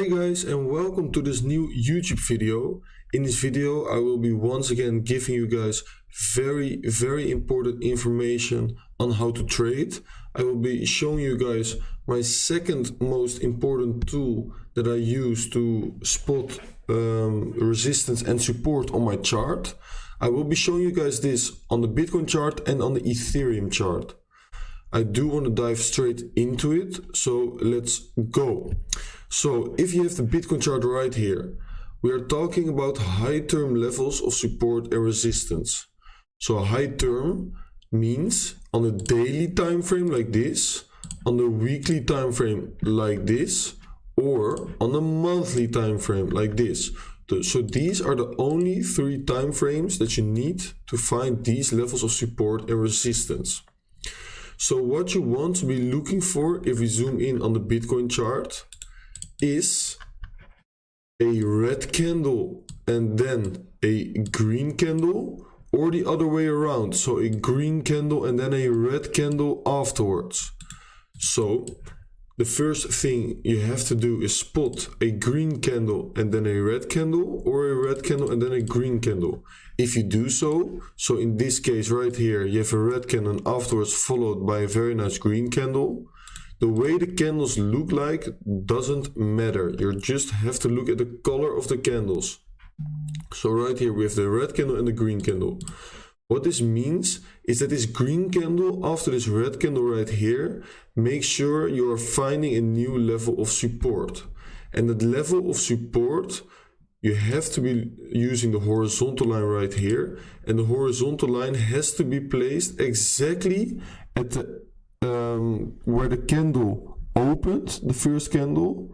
Hey guys, and welcome to this new YouTube video. In this video I will be once again giving you guys very important information on how to trade. I will be showing you guys my second most important tool that I use to spot resistance and support on my chart. I will be showing you guys this on the Bitcoin chart and on the Ethereum chart. I do want to dive straight into it, so let's go. So if you have the Bitcoin chart right here, we are talking about high term levels of support and resistance. So high term means on a daily time frame like this, on the weekly time frame like this, or on a monthly time frame like this. So these are the only three time frames that you need to find these levels of support and resistance. So what you want to be looking for if we zoom in on the Bitcoin chart is a red candle and then a green candle, or the other way around. So a green candle and then a red candle afterwards. So the first thing you have to do is spot a green candle and then a red candle, or a red candle and then a green candle. If you do so in this case right here, you have a red candle and afterwards followed by a very nice green candle. The way the candles look like doesn't matter. You just have to look at the color of the candles. So right here we have the red candle and the green candle. What this means is that this green candle after this red candle right here, make sure you are finding a new level of support. And that level of support, you have to be using the horizontal line right here. And the horizontal line has to be placed exactly at the where the candle opened, the first candle.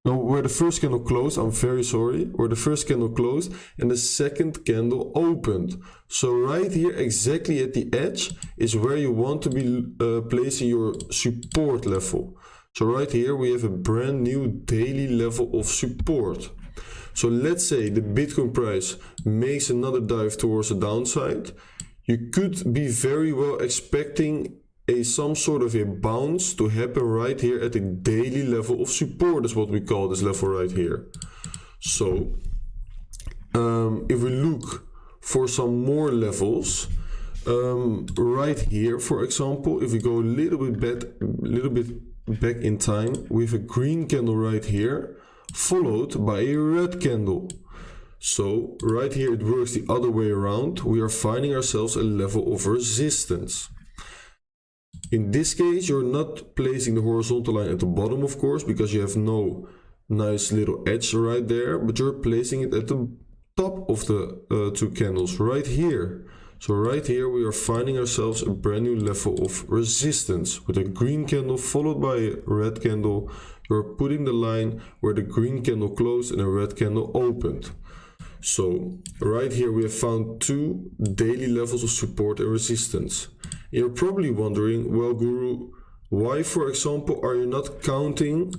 No, where the first candle closed, I'm very sorry, where the first candle closed and the second candle opened. So right here, exactly at the edge, is where you want to be placing your support level. So right here, we have a brand new daily level of support. So let's say the Bitcoin price makes another dive towards the downside. You could be very well expecting some sort of a bounce to happen right here at the daily level of support, is what we call this level right here. So if we look for some more levels, right here, for example, if we go a little bit back in time, we have a green candle right here, followed by a red candle. So right here it works the other way around. We are finding ourselves a level of resistance. In this case, you're not placing the horizontal line at the bottom, of course, because you have no nice little edge right there, but you're placing it at the top of the two candles right here. So right here, we are finding ourselves a brand new level of resistance with a green candle followed by a red candle. You're putting the line where the green candle closed and a red candle opened. So right here, we have found two daily levels of support and resistance. You're probably wondering, well, Guru, why, for example, are you not counting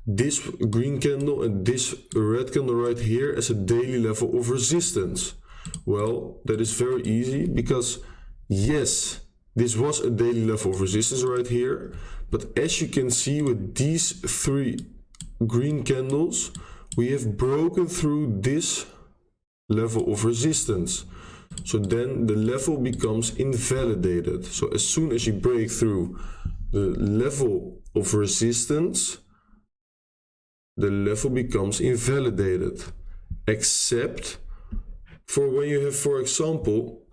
this green candle and this red candle right here as a daily level of resistance? Well, that is very easy, because yes, this was a daily level of resistance right here. But as you can see with these three green candles, we have broken through this level of resistance. So then the level becomes invalidated. So as soon as you break through the level of resistance, the level becomes invalidated. Except for when you have, for example,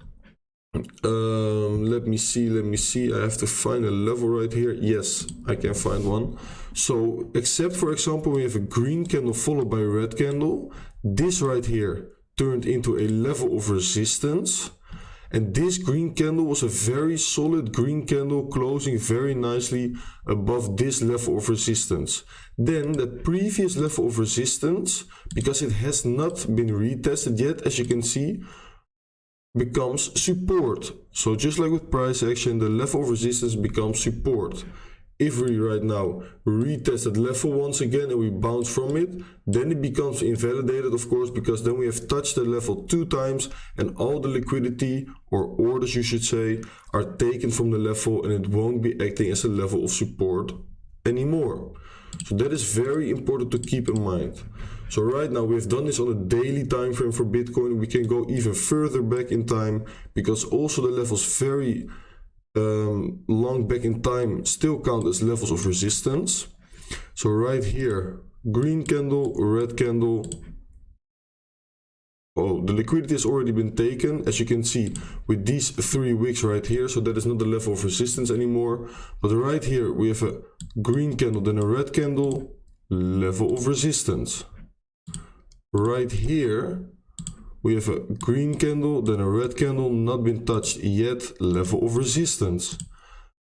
let me see, I have to find a level right here. Yes, I can find one. So except, for example, we have a green candle followed by a red candle. This right here turned into a level of resistance, and this green candle was a very solid green candle closing very nicely above this level of resistance. Then the previous level of resistance, because it has not been retested yet, as you can see, becomes support. So just like with price action, the level of resistance becomes support. If we right now retest that level once again and we bounce from it, then it becomes invalidated, of course, because then we have touched the level 2 times and all the liquidity, or orders you should say, are taken from the level, and it won't be acting as a level of support anymore. So that is very important to keep in mind. So right now we've done this on a daily time frame for Bitcoin. We can go even further back in time, because also the levels very long back in time still count as levels of resistance. So right here, green candle, red candle. Oh, the liquidity has already been taken, as you can see, with these 3 wicks right here. So that is not the level of resistance anymore. But right here we have a green candle, then a red candle, level of resistance. Right here we have a green candle, then a red candle, not been touched yet, level of resistance.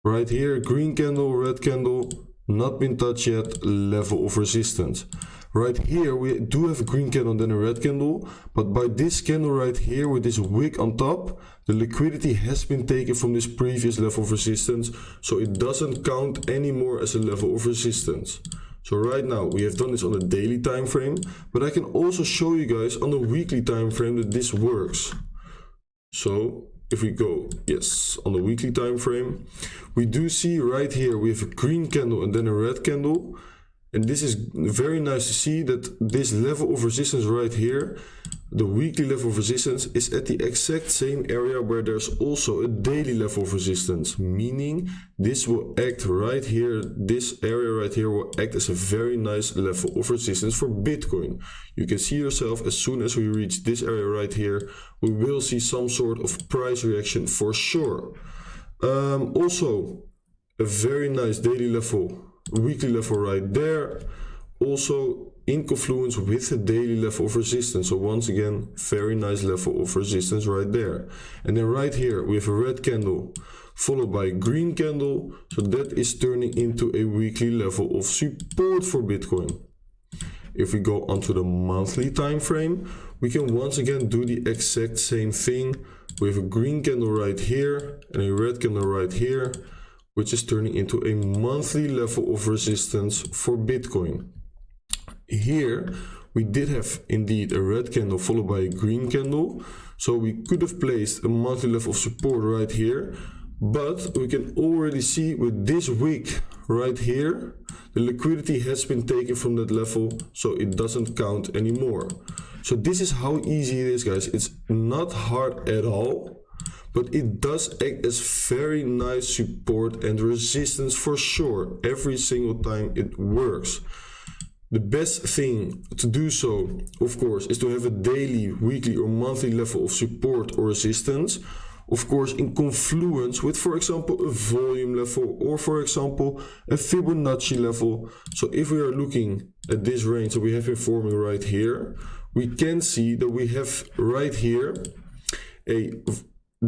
Right here, green candle, red candle, not been touched yet, level of resistance. Right here we do have a green candle and then a red candle, but by this candle right here with this wick on top, the liquidity has been taken from this previous level of resistance, so it doesn't count anymore as a level of resistance. So right now we have done this on a daily time frame, but I can also show you guys on a weekly time frame that this works. So if we go, yes, on the weekly time frame, we do see right here we have a green candle and then a red candle. And this is very nice to see that this level of resistance right here, the weekly level of resistance, is at the exact same area where there's also a daily level of resistance, meaning this will act right here, this area right here will act as a very nice level of resistance for Bitcoin. You can see yourself, as soon as we reach this area right here, we will see some sort of price reaction for sure. Also, a very nice daily level, weekly level right there, also in confluence with the daily level of resistance. So once again, very nice level of resistance right there. And then right here we have a red candle followed by a green candle, so that is turning into a weekly level of support for Bitcoin. If we go onto the monthly time frame, we can once again do the exact same thing. We have a green candle right here and a red candle right here, which is turning into a monthly level of resistance for Bitcoin. Here we did have indeed a red candle followed by a green candle, so we could have placed a monthly level of support right here, but we can already see with this wick right here, the liquidity has been taken from that level, so it doesn't count anymore. So this is how easy it is, guys. It's not hard at all, but it does act as very nice support and resistance for sure. Every single time it works. The best thing to do so, of course, is to have a daily, weekly or monthly level of support or resistance. Of course, in confluence with, for example, a volume level or, for example, a Fibonacci level. So if we are looking at this range that we have been forming right here, we can see that we have right here a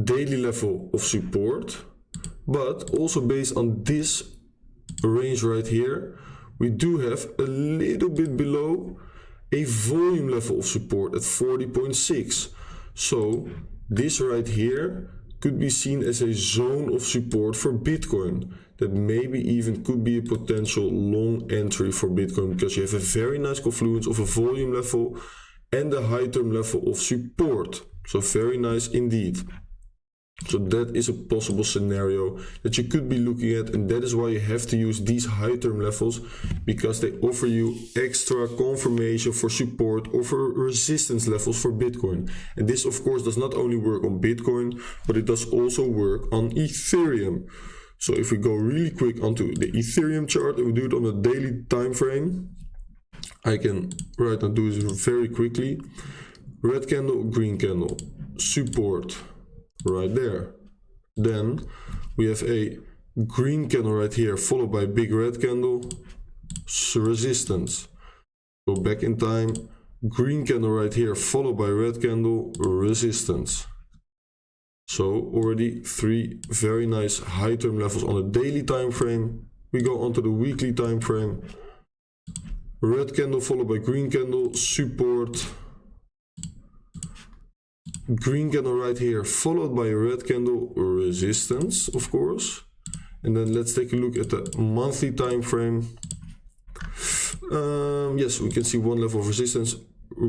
daily level of support, but also based on this range right here, we do have a little bit below a volume level of support at 40.6. So this right here could be seen as a zone of support for Bitcoin that maybe even could be a potential long entry for Bitcoin, because you have a very nice confluence of a volume level and a high term level of support. So very nice indeed. So that is a possible scenario that you could be looking at, and that is why you have to use these high term levels, because they offer you extra confirmation for support or for resistance levels for Bitcoin. And this of course does not only work on Bitcoin, but it does also work on Ethereum. So if we go really quick onto the Ethereum chart and we do it on a daily time frame, I can right now do this very quickly. Red candle, green candle, support right there. Then we have a green candle right here followed by a big red candle, resistance. Go back in time, green candle right here followed by red candle, resistance. So already 3 very nice high term levels on a daily time frame. We go onto the weekly time frame. Red candle followed by green candle, support. Green candle right here followed by a red candle, resistance of course. And then let's take a look at the monthly time frame. Yes, we can see one level of resistance,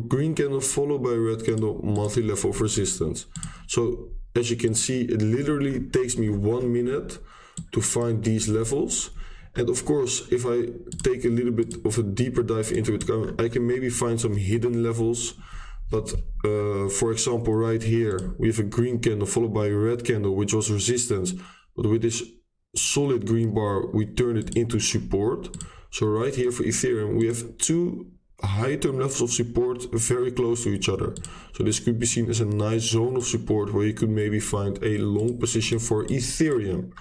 green candle followed by a red candle, monthly level of resistance. So as you can see, it literally takes me 1 minute to find these levels, And of course, if I take a little bit of a deeper dive into it, I can maybe find some hidden levels. But for example, right here, we have a green candle followed by a red candle, which was resistance. But with this solid green bar, we turn it into support. So right here for Ethereum, we have two high-term levels of support very close to each other. So this could be seen as a nice zone of support where you could maybe find a long position for Ethereum.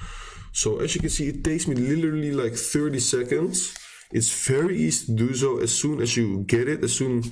So as you can see, it takes me literally like 30 seconds. It's very easy to do so. As soon as you get it, as soon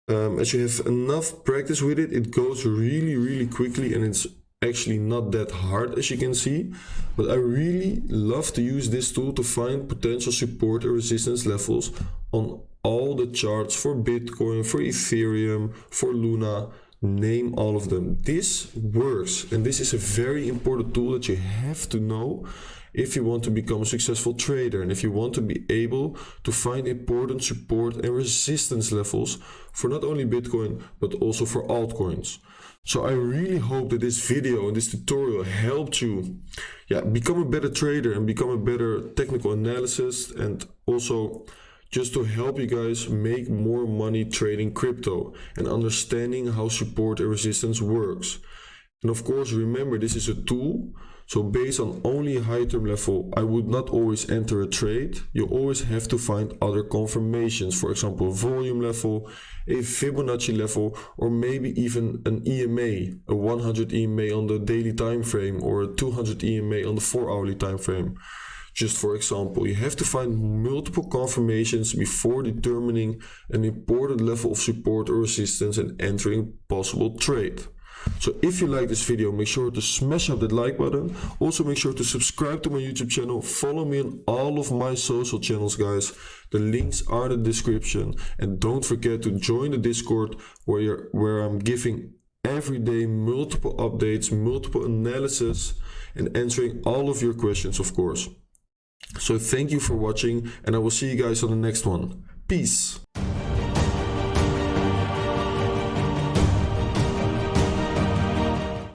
as you have enough practice with it, it goes really quickly, and it's actually not that hard, as you can see. But I really love to use this tool to find potential support or resistance levels on all the charts for Bitcoin, for Ethereum, for Luna, name all of them. This works, and this is a very important tool that you have to know if you want to become a successful trader, and if you want to be able to find important support and resistance levels for not only Bitcoin but also for altcoins. So I really hope that this video and this tutorial helped you become a better trader and become a better technical analyst, and also just to help you guys make more money trading crypto and understanding how support and resistance works. And of course, remember, this is a tool. So based on only a high-term level, I would not always enter a trade. You always have to find other confirmations. For example, a volume level, a Fibonacci level, or maybe even an EMA, a 100 EMA on the daily time frame, or a 200 EMA on the 4-hourly time frame. Just for example, you have to find multiple confirmations before determining an important level of support or resistance and entering a possible trade. So if you like this video, make sure to smash up that like button. Also make sure to subscribe to my YouTube channel. Follow me on all of my social channels, guys. The links are in the description. And don't forget to join the Discord where I'm giving every day multiple updates, multiple analysis, and answering all of your questions, of course. So thank you for watching, and I will see you guys on the next one. Peace.